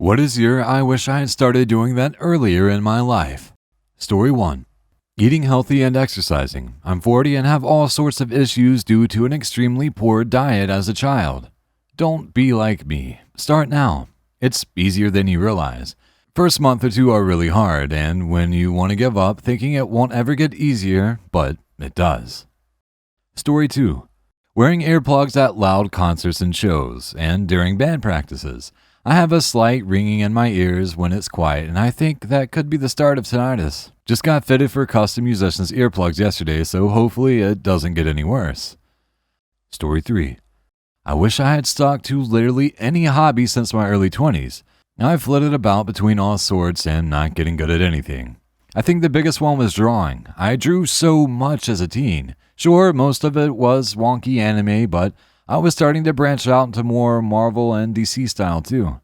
What is your I wish I had started doing that earlier in my life? Story 1. Eating healthy and exercising. I'm 40 and have all sorts of issues due to an extremely poor diet as a child. Don't be like me. Start now. It's easier than you realize. First month or two are really hard, and when you want to give up, thinking it won't ever get easier, but it does. Story 2. Wearing earplugs at loud concerts and shows, and during band practices. I have a slight ringing in my ears when it's quiet, and I think that could be the start of tinnitus. Just got fitted for custom musicians' earplugs yesterday, so hopefully it doesn't get any worse. Story 3. I wish I had stuck to literally any hobby since my early 20s. I've flitted about between all sorts and not getting good at anything. I think the biggest one was drawing. I drew so much as a teen. Sure, most of it was wonky anime, but I was starting to branch out into more Marvel and DC style too.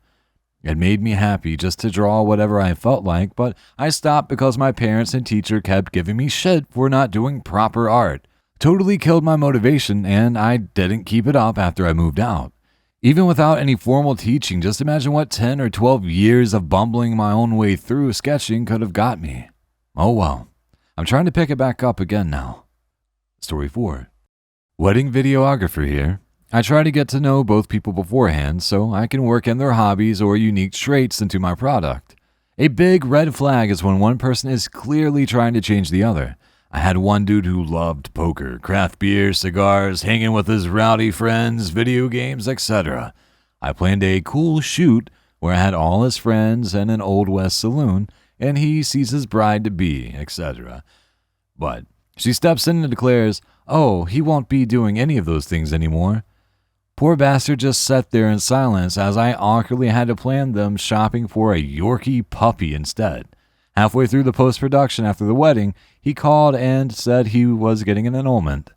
It made me happy just to draw whatever I felt like, but I stopped because my parents and teacher kept giving me shit for not doing proper art. Totally killed my motivation, and I didn't keep it up after I moved out. Even without any formal teaching, just imagine what 10 or 12 years of bumbling my own way through sketching could have got me. Oh well, I'm trying to pick it back up again now. Story 4. Wedding videographer here. I try to get to know both people beforehand so I can work in their hobbies or unique traits into my product. A big red flag is when one person is clearly trying to change the other. I had one dude who loved poker, craft beer, cigars, hanging with his rowdy friends, video games, etc. I planned a cool shoot where I had all his friends and an Old West saloon, and he sees his bride-to-be, etc. But she steps in and declares, "Oh, he won't be doing any of those things anymore." Poor bastard just sat there in silence as I awkwardly had to plan them shopping for a Yorkie puppy instead. Halfway through the post-production after the wedding, he called and said he was getting an annulment.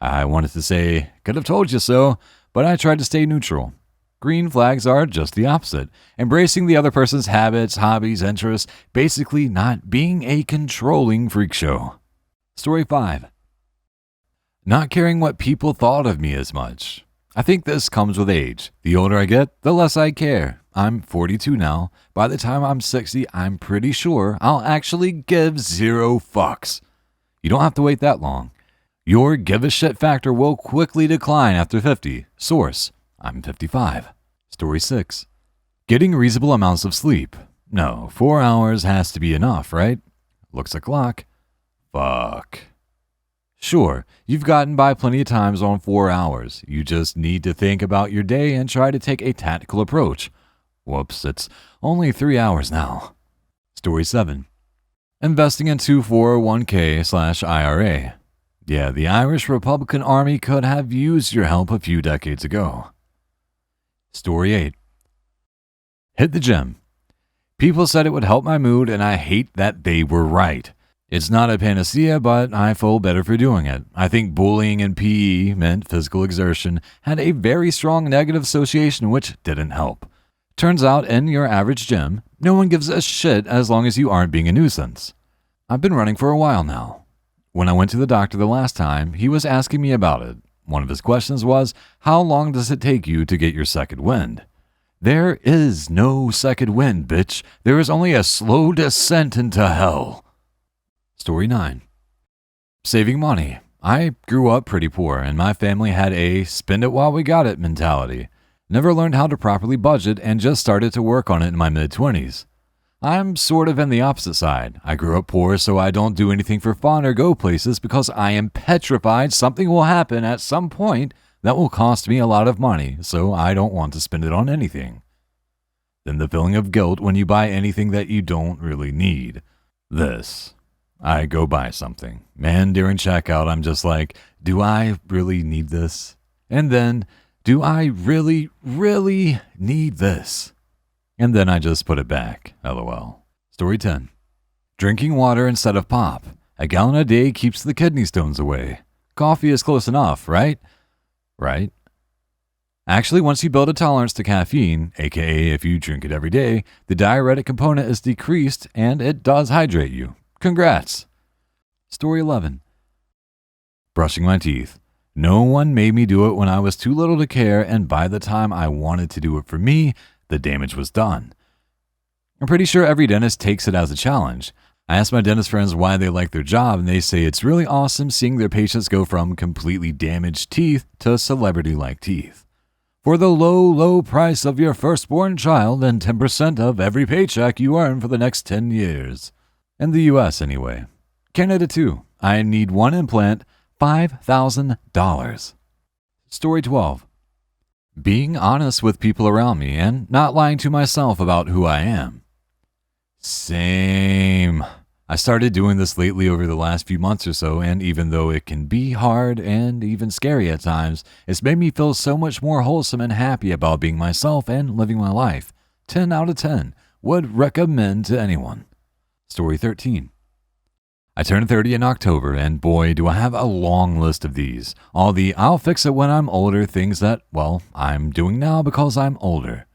I wanted to say, "Could have told you so," but I tried to stay neutral. Green flags are just the opposite, embracing the other person's habits, hobbies, interests, basically not being a controlling freak show. Story 5. Not caring what people thought of me as much. I think this comes with age. The older I get, the less I care. I'm 42 now. By the time I'm 60, I'm pretty sure I'll actually give 0 fucks. You don't have to wait that long. Your give a shit factor will quickly decline after 50. Source: I'm 55. Story 6. Getting reasonable amounts of sleep. No, 4 hours has to be enough, right? Looks a clock. Fuck. Sure, you've gotten by plenty of times on 4 hours. You just need to think about your day and try to take a tactical approach. Whoops, it's only 3 hours now. Story 7. Investing into 401k/IRA. Yeah, the Irish Republican Army could have used your help a few decades ago. Story 8. Hit the gym. People said it would help my mood, and I hate that they were right. It's not a panacea, but I feel better for doing it. I think bullying in PE meant physical exertion had a very strong negative association, which didn't help. Turns out, in your average gym, no one gives a shit as long as you aren't being a nuisance. I've been running for a while now. When I went to the doctor the last time, he was asking me about it. One of his questions was, "How long does it take you to get your second wind?" There is no second wind, bitch. There is only a slow descent into hell. Story 9. Saving money. I grew up pretty poor, and my family had a spend it while we got it mentality. Never learned how to properly budget and just started to work on it in my mid-20s. I'm sort of in the opposite side. I grew up poor, so I don't do anything for fun or go places because I am petrified something will happen at some point that will cost me a lot of money, so I don't want to spend it on anything. Then the feeling of guilt when you buy anything that you don't really need. This. I go buy something, and during checkout I'm just like, do I really need this? And then, do I really, really need this? And then I just put it back, lol. Story 10. Drinking water instead of pop. A gallon a day keeps the kidney stones away. Coffee is close enough, right? Right? Actually, once you build a tolerance to caffeine, aka if you drink it every day, the diuretic component is decreased and it does hydrate you. Congrats. Story 11. Brushing my teeth. No one made me do it when I was too little to care, and by the time I wanted to do it for me, the damage was done. I'm pretty sure every dentist takes it as a challenge. I asked my dentist friends why they like their job, and they say it's really awesome seeing their patients go from completely damaged teeth to celebrity-like teeth. For the low, low price of your firstborn child and 10% of every paycheck you earn for the next 10 years. In the US, anyway. Canada, too. I need one implant, $5,000. Story 12. Being honest with people around me and not lying to myself about who I am. Same. I started doing this lately over the last few months or so, and even though it can be hard and even scary at times, it's made me feel so much more wholesome and happy about being myself and living my life. 10 out of 10. Would recommend to anyone. Story 13. I turned 30 in October, and boy, do I have a long list of these. All the I'll fix it when I'm older things that, well, I'm doing now because I'm older.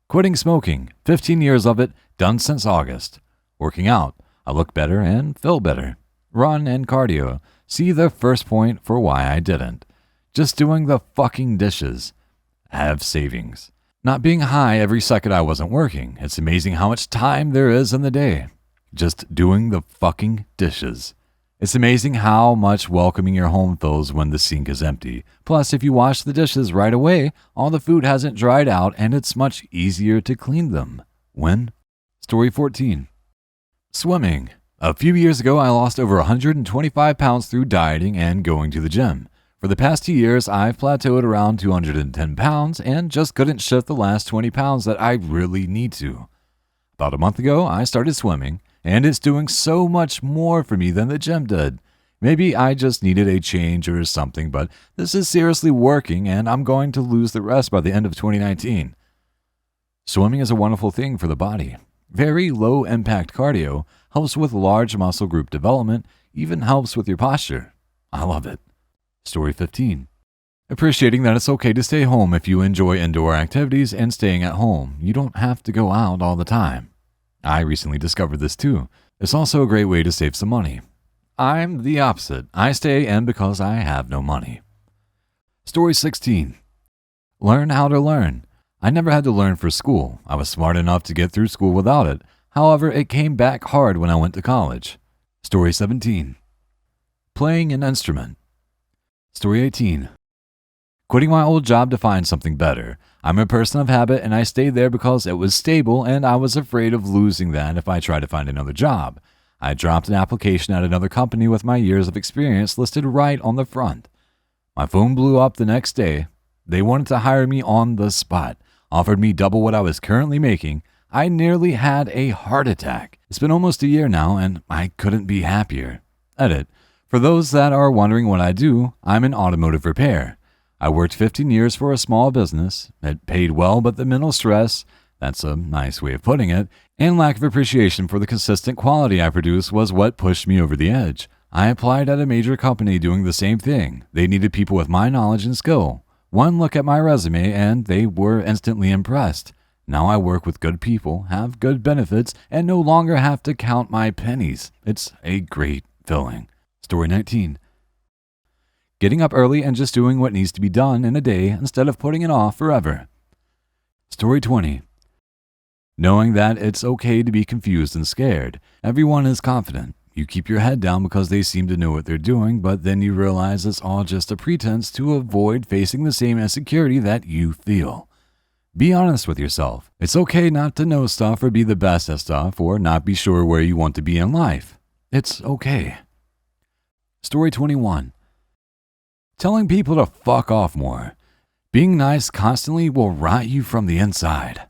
Quitting smoking, 15 years of it, done since August. Working out, I look better and feel better. Run and cardio, see the first point for why I didn't. Just doing the fucking dishes. Have savings. Not being high every second I wasn't working. It's amazing how much time there is in the day. Just doing the fucking dishes. It's amazing how much welcoming your home feels when the sink is empty. Plus, if you wash the dishes right away, all the food hasn't dried out and it's much easier to clean them. When? Story 14. Swimming. A few years ago, I lost over 125 pounds through dieting and going to the gym. For the past 2 years, I've plateaued around 210 pounds and just couldn't shift the last 20 pounds that I really need to. About a month ago, I started swimming, and it's doing so much more for me than the gym did. Maybe I just needed a change or something, but this is seriously working, and I'm going to lose the rest by the end of 2019. Swimming is a wonderful thing for the body. Very low-impact cardio, helps with large muscle group development, even helps with your posture. I love it. Story 15. Appreciating that it's okay to stay home if you enjoy indoor activities and staying at home. You don't have to go out all the time. I recently discovered this too. It's also a great way to save some money. I'm the opposite. I stay in because I have no money. Story 16. Learn how to learn. I never had to learn for school. I was smart enough to get through school without it. However, it came back hard when I went to college. Story 17. Playing an instrument. Story 18. Quitting my old job to find something better. I'm a person of habit and I stayed there because it was stable and I was afraid of losing that if I tried to find another job. I dropped an application at another company with my years of experience listed right on the front. My phone blew up the next day. They wanted to hire me on the spot, offered me double what I was currently making. I nearly had a heart attack. It's been almost a year now and I couldn't be happier. Edit. For those that are wondering what I do, I'm in automotive repair. I worked 15 years for a small business. It paid well, but the mental stress, that's a nice way of putting it, and lack of appreciation for the consistent quality I produce was what pushed me over the edge. I applied at a major company doing the same thing. They needed people with my knowledge and skill. One look at my resume and they were instantly impressed. Now I work with good people, have good benefits, and no longer have to count my pennies. It's a great feeling. Story 19. Getting up early and just doing what needs to be done in a day instead of putting it off forever. Story 20. Knowing that it's okay to be confused and scared. Everyone is confident. You keep your head down because they seem to know what they're doing, but then you realize it's all just a pretense to avoid facing the same insecurity that you feel. Be honest with yourself. It's okay not to know stuff or be the best at stuff or not be sure where you want to be in life. It's okay. Story 21. Telling people to fuck off more. Being nice constantly will rot you from the inside.